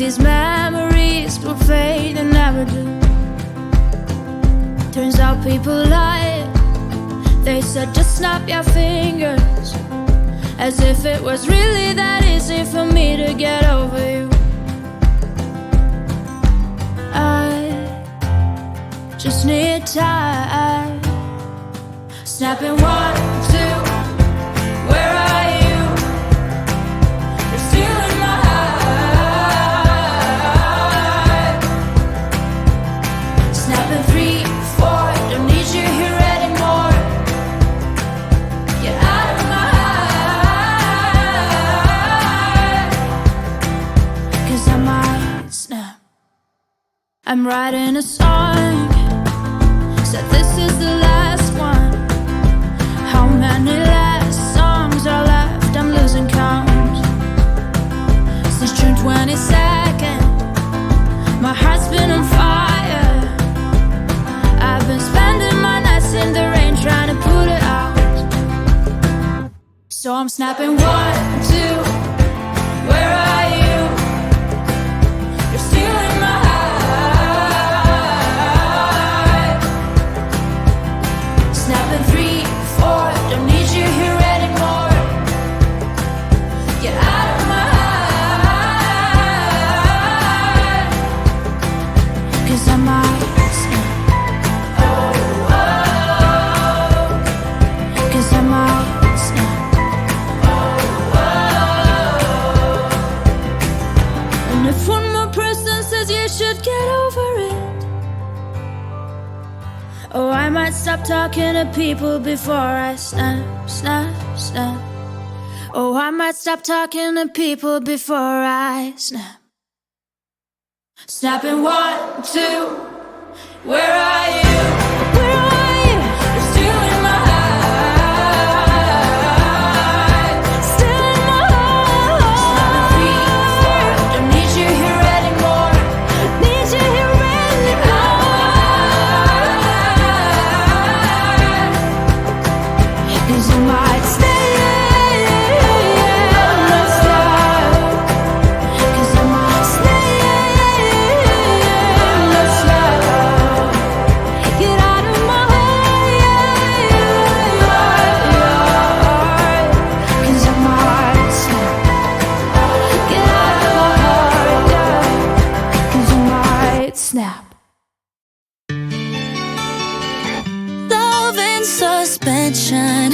these memories will fade and never do. Turns out people lie. They said just snap your fingers, as if it was really that easy for me to get over you. I just need time. Snapping 1, 2, where are you? You're still in my heart. Snapping 3, 4, don't need you here anymore. Get out of my heart. 'Cause I might snap. I'm writing a song, said this is the last one. How many last songs are left? I'm losing count. Since June 22nd, my heart's been on fire. I've been spending my nights in the rain trying to put it out. So I'm snapping 1, 2, where are you? You're still in my heart. Snapping 3, 4, don't need you here anymore. Get out of my heart. 'Cause I might snap. Oh, oh. 'Cause I might snap. Oh, oh. And if one more person says you should get over it, oh, I might stop talking to people before I snap, snap, snap. Oh, I might stop talking to people before I snap. Snapping 1, 2, where are you? Where are you? You're still in my heart. Still in my heart. Snapping 3, 4, don't need you here anymore. Need you here anymore. 'Cause you might stay. Let's stop. 'Cause I might stay. Let's stop. Get out of my heart. 'Cause I might stop. Get out of my heart, yeah. 'Cause I might snap. Love in suspension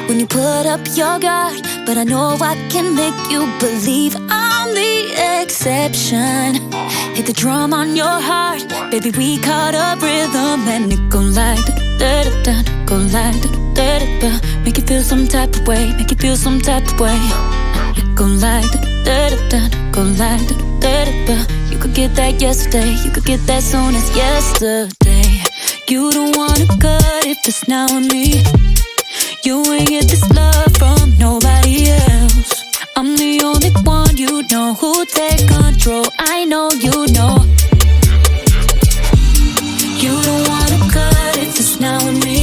when you put up your guard, but I know I can make you believe I'm the exception. Hit the drum on your heart, baby, we caught a rhythm and it go like da-da-da, go like da-da-da. Make you feel some type of way, make you feel some type of way. It go like da-da-da, go like da-da-da. You could get that yesterday, you could get that soon as yesterday. You don't wanna cut if it's now with me. You ain't get this love from nobody else. I'm the only one you know who take control. I know you know. You don't wanna cut if it's now with me.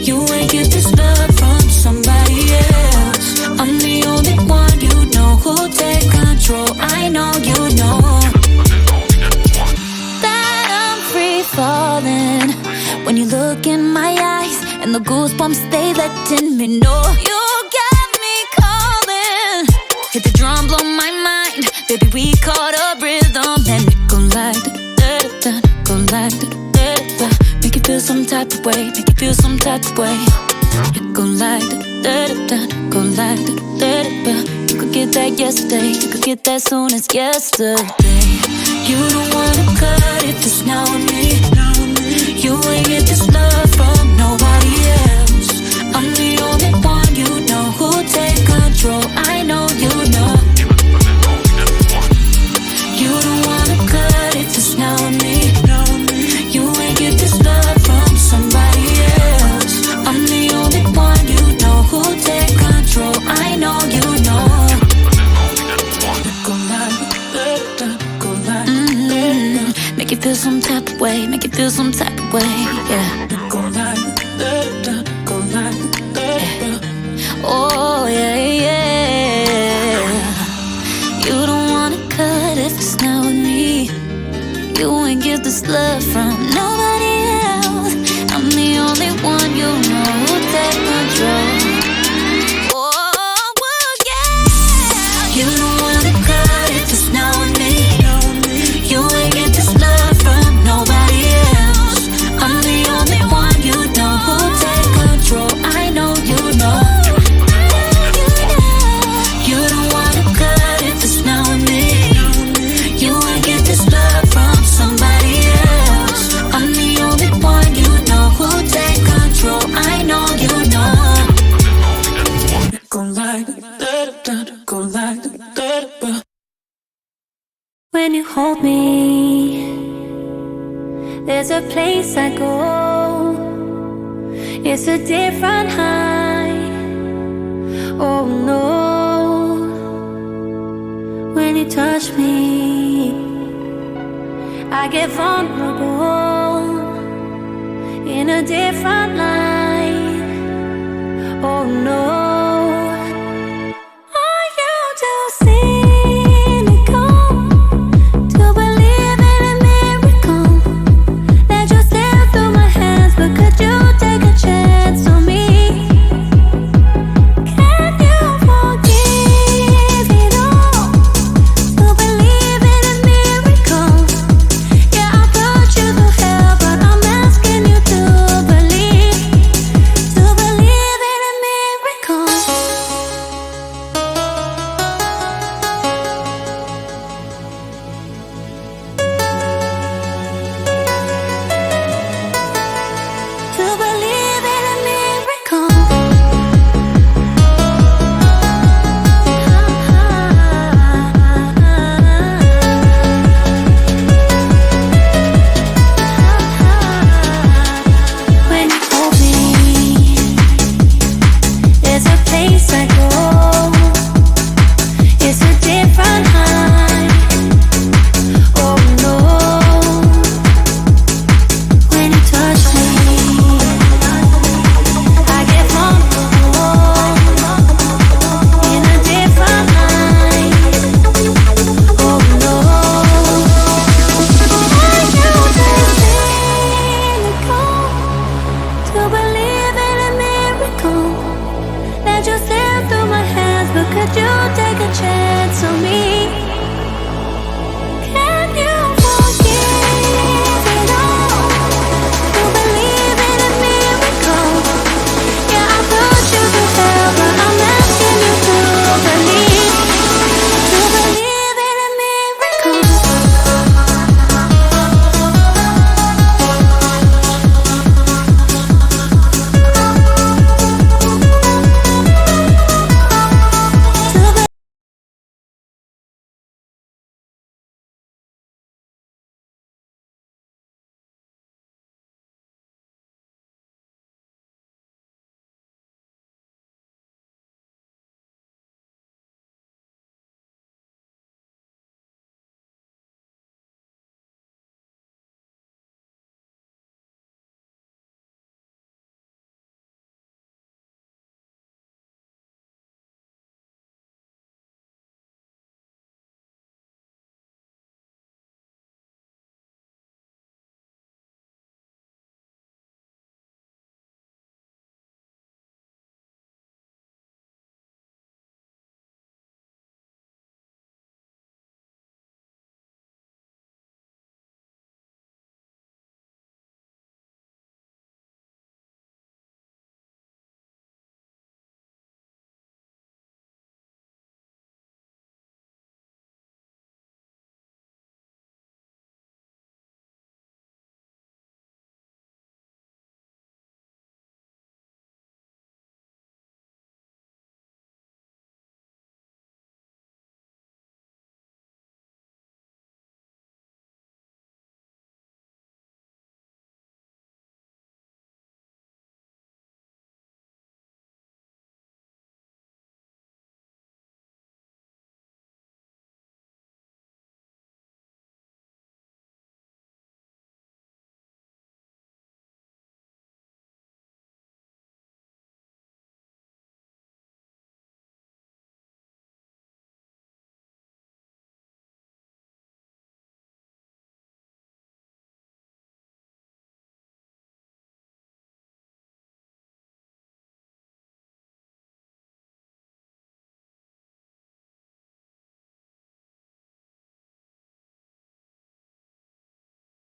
You ain't get this love from somebody else. I'm the only one you know who take control. I know you know that I'm free falling when you look in my eyes, and the goosebumps they letting me know you got me calling. Hit the drum, blow my mind, baby, we caught a rhythm and it go like da-da-da, go like da-da-da. Make you feel some type of way, make you feel some type of way. It go like da-da-da, go like da-da-da. You could get that yesterday, you could get that soon as yesterday. You don't wanna cut if it's now with me. You ain't get this love from nobody else. I'm the only one you know who take control. I know you know. You don't wanna cut if it's now with me. You ain't get this love from somebody else. I'm the only one you know who take control. I know you know. Make you feel some type of way, make you feel some type of way, yeah. Oh, yeah, yeah. You don't wanna cut if it's love from nobody else. I'm the only one you know who take control. Oh, yeah. You don't wanna cut if it's not with me. You ain't get this love from nobody else. I'm the only one you know who take control. I know you know. You don't wanna cut if it's not with me. You ain't get this love from somebody else. I'm the only one you know who take control. I know you know. Go like da-da-da, go like da-da-da. When you hold me, there's a place I go. It's a different high. Oh no. When you touch me, I get vulnerable in a different